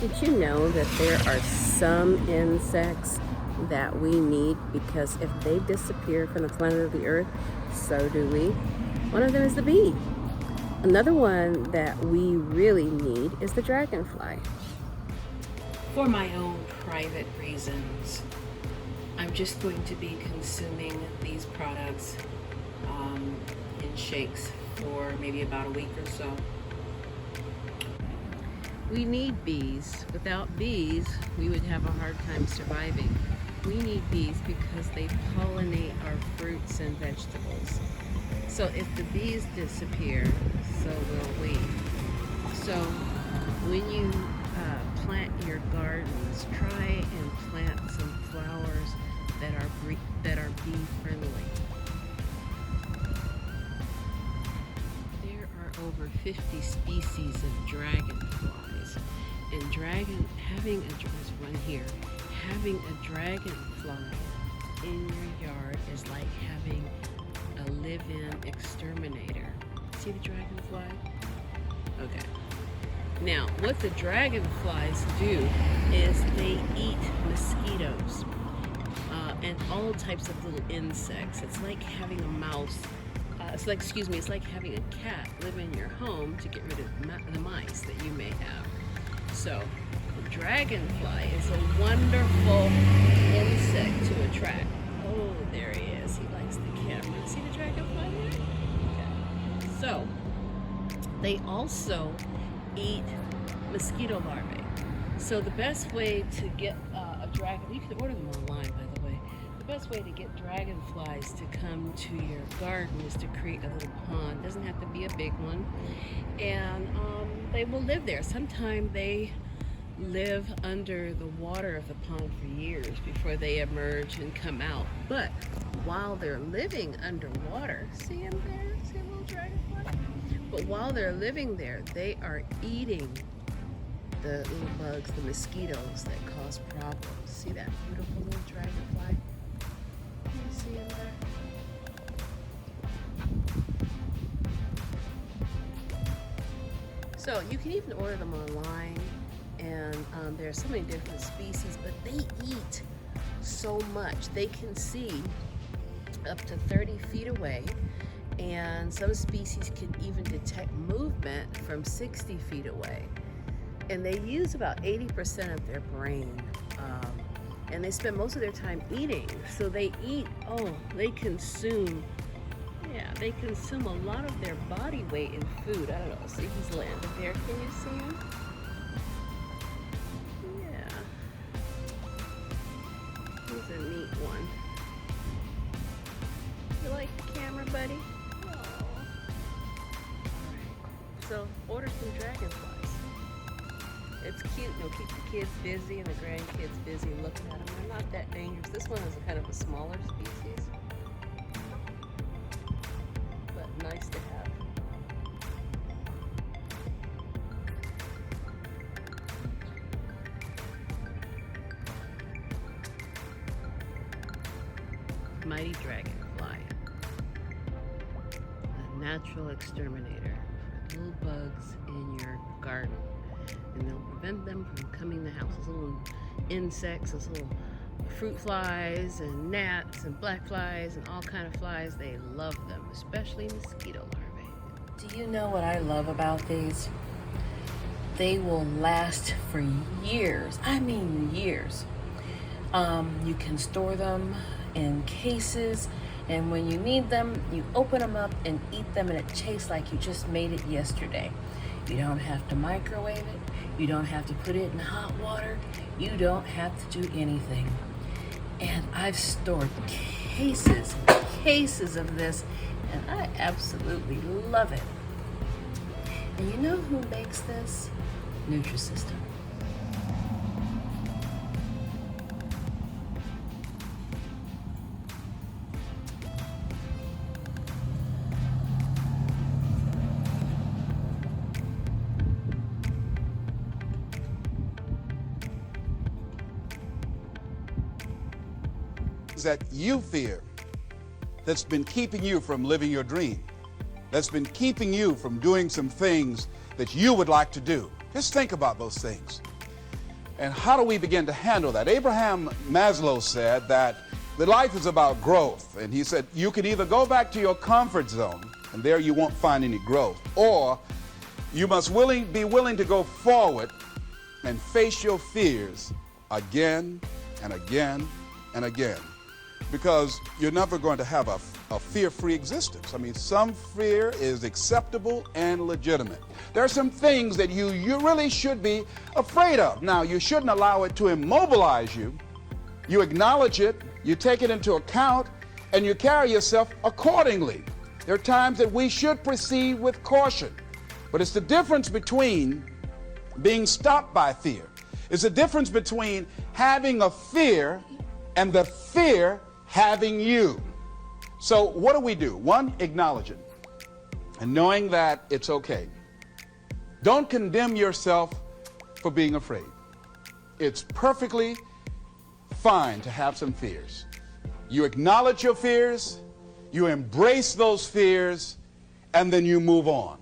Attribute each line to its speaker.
Speaker 1: Did you know that there are some insects that we need because if they disappear from the planet of the earth, so do we? One of them is the bee. Another one that we really need is the dragonfly.
Speaker 2: For my own private reasons, I'm just going to be consuming these products in shakes for maybe about a week or so.
Speaker 1: We need bees. Without bees, we would have a hard time surviving. We need bees because they pollinate our fruits and vegetables. So if the bees disappear, so will we. So when you plant your gardens, try and plant some flowers that are bee friendly. There are over 50 species of dragonflies, and having a dragonfly in your yard is like having a live-in exterminator. See the dragonfly? Okay. Now, what the dragonflies do is they eat mosquitoes and all types of little insects. It's like having a mouse. It's like having a cat live in your home to get rid of the mice that you may have. So, the dragonfly is a wonderful insect to attract. Oh, there he is. He likes the camera. See the dragonfly there? Okay. So, they also eat mosquito larvae. So the best way to get a dragon, you can order them online by the way, the best way to get dragonflies to come to your garden is to create a little pond. It doesn't have to be a big one. And they will live there. Sometimes they live under the water of the pond for years before they emerge and come out. But while they're living underwater, see him there? See a little dragonfly? But while they're living there, they are eating the little bugs, the mosquitoes that cause problems. See that beautiful little dragonfly? Can you see him there? So you can even order them online, and there are so many different species, but they eat so much. They can see up to 30 feet away, and some species can even detect movement from 60 feet away. And they use about 80% of their brain, and they spend most of their time eating. So they eat, they consume a lot of their body weight in food. I don't know, see, he's landed there. Can you see him? Yeah. He's a neat one. You like the camera, buddy? Oh. So order some dragonflies. It's cute, and it'll keep the kids busy and the grandkids busy looking at them. They're not that dangerous. This one is kind of a smaller species, but nice to have. Mighty dragonfly, a natural exterminator for little bugs in your garden. And they'll prevent them from coming to the house. Those little insects, those little fruit flies and gnats and black flies and all kind of flies, they love them, especially mosquito larvae. Do you know what I love about these? They will last for years. I mean years. You can store them in cases, and when you need them, you open them up and eat them, and it tastes like you just made it yesterday. You don't have to microwave it. You don't have to put it in hot water. You don't have to do anything. And I've stored cases and cases of this, and I absolutely love it. And you know who makes this? Nutrisystem.
Speaker 3: That you fear that's been keeping you from living your dream, that's been keeping you from doing some things that you would like to do. Just think about those things. And how do we begin to handle that? Abraham Maslow said that the life is about growth. And he said you can either go back to your comfort zone, and there you won't find any growth, or you must be willing to go forward and face your fears again and again and again. Because you're never going to have a fear-free existence. I mean, some fear is acceptable and legitimate. There are some things that you really should be afraid of. Now, you shouldn't allow it to immobilize you. You acknowledge it, you take it into account, and you carry yourself accordingly. There are times that we should proceed with caution. But it's the difference between being stopped by fear. It's the difference between having a fear and the fear having you. So what do? One, acknowledge it. And knowing that it's okay. Don't condemn yourself for being afraid. It's perfectly fine to have some fears. You acknowledge your fears, you embrace those fears, and then you move on.